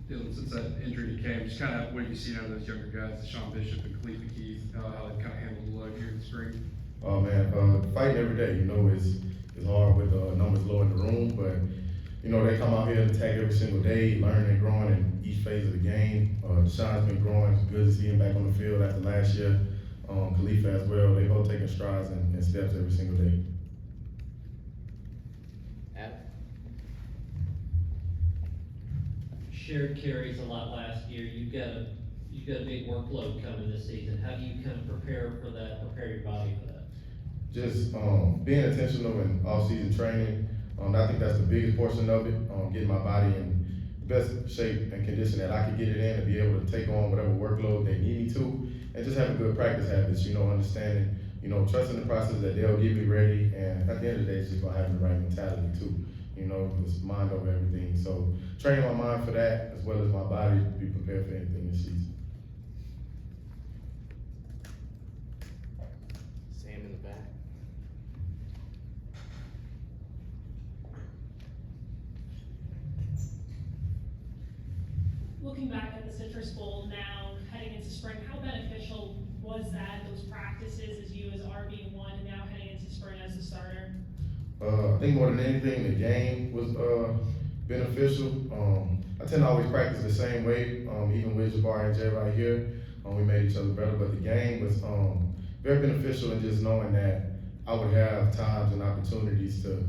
Dylan, since that injury came, just kind of what have you seen out of those younger guys, Sean Bishop and Khalifa Keith, how they kind of handled the load here in the spring? Oh man, fighting every day, is hard with numbers low in the room, but they come out here and attack every single day, learning and growing in each phase of the game. Sean's been growing. It's good to see him back on the field after last year. Khalifa as well. They both taking strides and steps every single day. Shared carries a lot last year. You've got a big workload coming this season. How do you kind of prepare for that, prepare your body for that? Just being intentional in off-season training. I think that's the biggest portion of it. Getting my body in the best shape and condition that I can get it in and be able to take on whatever workload they need me to, and just having good practice habits. Understanding, trusting the process that they'll get me ready, and at the end of the day, it's just about having the right mentality too. It's mind over everything. So training my mind for that as well as my body to be prepared for anything this season. Sam in the back. Looking back at the Citrus Bowl now, heading into spring, how beneficial was that, those practices as you as RB1 and now heading into spring as the starter? I think more than anything, the game was beneficial. I tend to always practice the same way, even with Jabari and Jay right here. We made each other better, but the game was very beneficial in just knowing that I would have times and opportunities to,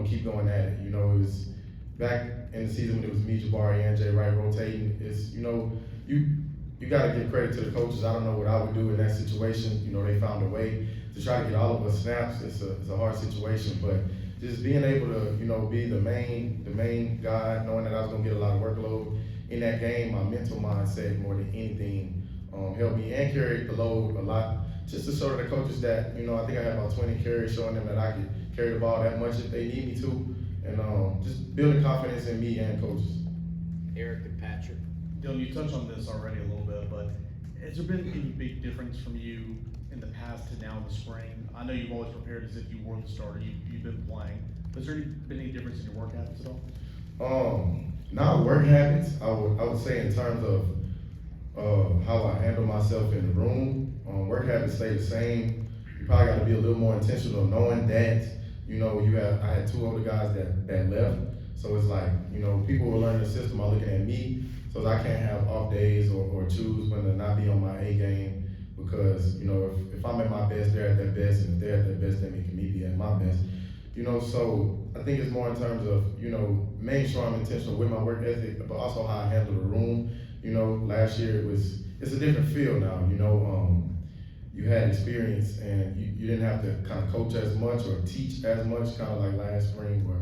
keep going at it. It was back in the season when it was me, Jabari, and Jay Wright rotating. It's, you got to give credit to the coaches. I don't know what I would do in that situation. They found a way to try to get all of us snaps. It's a hard situation, but just being able to, be the main guy, knowing that I was gonna get a lot of workload in that game, my mental mindset more than anything helped me and carried the load a lot. Just to show the coaches that, I think I had about 20 carries, showing them that I could carry the ball that much if they need me to, and just building confidence in me and coaches. Eric and Patrick. Dylan, you touched on this already a little bit, but has there been any big difference from you in the past to now in the spring? I know you've always prepared as if you were the starter. You've been playing. Has there been any difference in your work habits at all? Not work habits. I would say in terms of how I handle myself in the room. Work habits stay the same. You probably got to be a little more intentional, knowing that I had two older guys that left. So it's like people who are learning the system are looking at me. So I can't have off days or choose when to not be on my A game, because if I'm at my best, they're at their best, and if they're at their best, then making me be at my best. So I think it's more in terms of making sure I'm intentional with my work ethic, but also how I handle the room. Last year it's a different feel now. You had experience and you didn't have to kind of coach as much or teach as much, kind of like last spring, where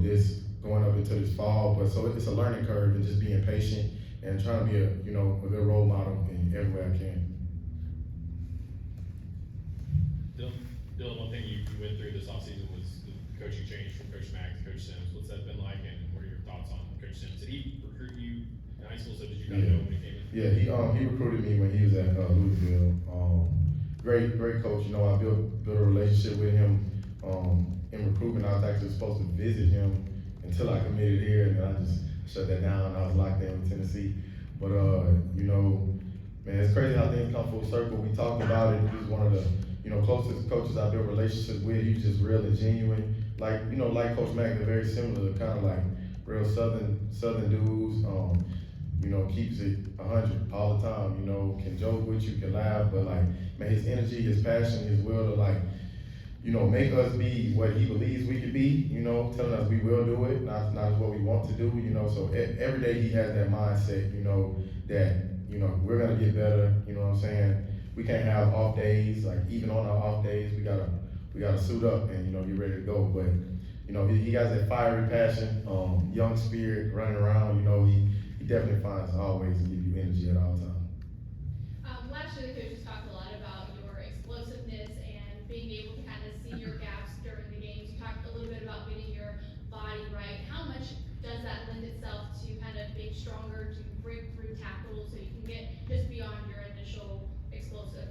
this going up into this fall. But so it's a learning curve, and just being patient and trying to be a good role model in every way I can. Dylan, one thing you went through this offseason was the coaching change from Coach Mack to Coach Sims. What's that been like, and what are your thoughts on Coach Sims? Did he recruit you in high school, so did you guys know when he came in? Yeah, he recruited me when he was at Louisville. Great coach. I built a relationship with him. In recruitment, I was actually supposed to visit him until I committed here, and then I just shut that down. I was locked in with Tennessee. But man, it's crazy how things come full circle. We talked about it. He's one of the closest coaches I built relationships with. He was just real and genuine. Like Coach Mack, they're very similar, kind of like real Southern dudes. Keeps it 100 all the time. Can joke with you, can laugh, but man, his energy, his passion, his will to make us be what he believes we could be. Telling us we will do it, not what we want to do. So every day he has that mindset. That we're gonna get better. What I'm saying? We can't have off days. Like even on our off days, we gotta suit up and get ready to go. But he has that fiery passion, young spirit, running around. He definitely finds always to give you energy at all times. Last year, the coaches talked a lot about your explosiveness and being able to kind of see your gaps during the games. You talked a little bit about getting your body right. How much does that lend itself to kind of being stronger, to break through tackles, so you can get just beyond your initial explosive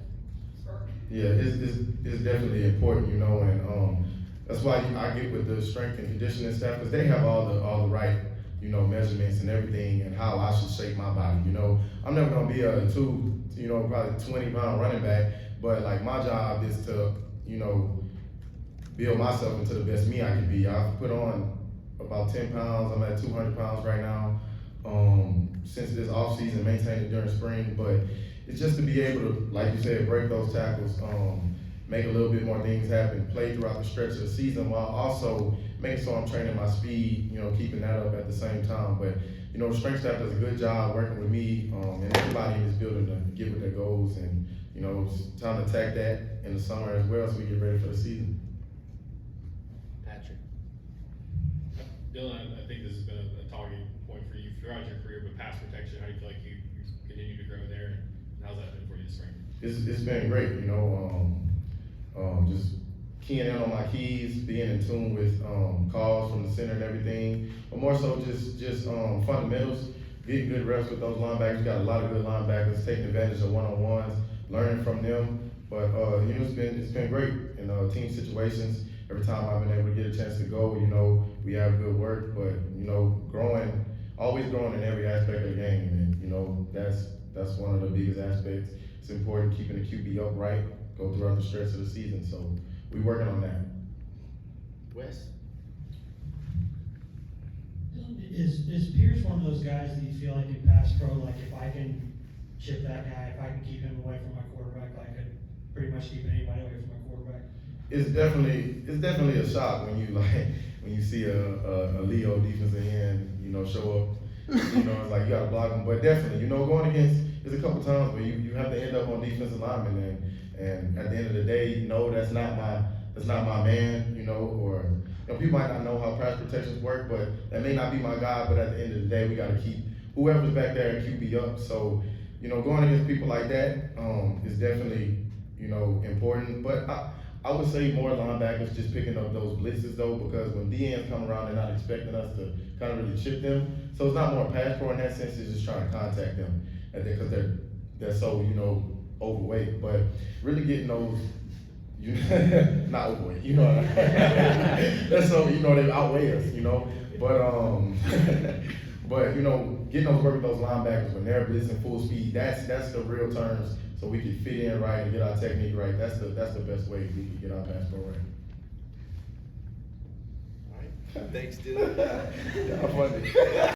spurt? Yeah, it's definitely important, and that's why I get with the strength and conditioning staff, because they have all the right measurements and everything and how I should shape my body. I'm never gonna be a probably 20-pound running back, but like my job is to, build myself into the best me I can be. I've put on about 10 pounds. I'm at 200 pounds right now. Since this off season, maintain it during spring, but it's just to be able to, like you said, break those tackles, make a little bit more things happen, play throughout the stretch of the season while also making sure I'm training my speed, keeping that up at the same time. But, the strength staff does a good job working with me, and everybody in this building to get with their goals, and, it's time to attack that in the summer as well so we get ready for the season. Patrick. Dylan, I think this has been a talking point for you throughout your career, but pass protection, how do you feel like you continue to grow there, and how's that been for you this spring? It's been great, just keying in on my keys, being in tune with calls from the center and everything, but more so just fundamentals, getting good reps with those linebackers. We got a lot of good linebackers, taking advantage of one-on-ones, learning from them. But it's been great in team situations. Every time I've been able to get a chance to go, we have good work, but always growing in every aspect of the game, and that's one of the biggest aspects. It's important keeping the QB upright, go throughout the stretch of the season. So we're working on that. Wes. Is Pierce one of those guys that you feel like in pass pro, like if I can chip that guy, if I can keep him away from my quarterback, I could pretty much keep anybody away from my quarterback? It's definitely a shock when you see a Leo defensive end, show up. It's like you gotta block him. But definitely, going against, there's a couple times where you have to end up on defensive linemen, and at the end of the day, that's not my man, or people might not know how pass protections work, but that may not be my guy. But at the end of the day, we gotta keep whoever's back there and QB up. So, going against people like that is definitely, important. But I would say more linebackers just picking up those blitzes though, because when DNs come around, they're not expecting us to kind of really chip them. So it's not more pass pro in that sense, it's just trying to contact them because they're so, overweight. But really getting those, not overweight, that's so, they outweigh us, but getting those work with those linebackers when they're blitzing full speed, that's the real terms. So we can fit in right and get our technique right. That's the best way we can get our pass pro right. All right. Thanks, Dylan. Y'all funny.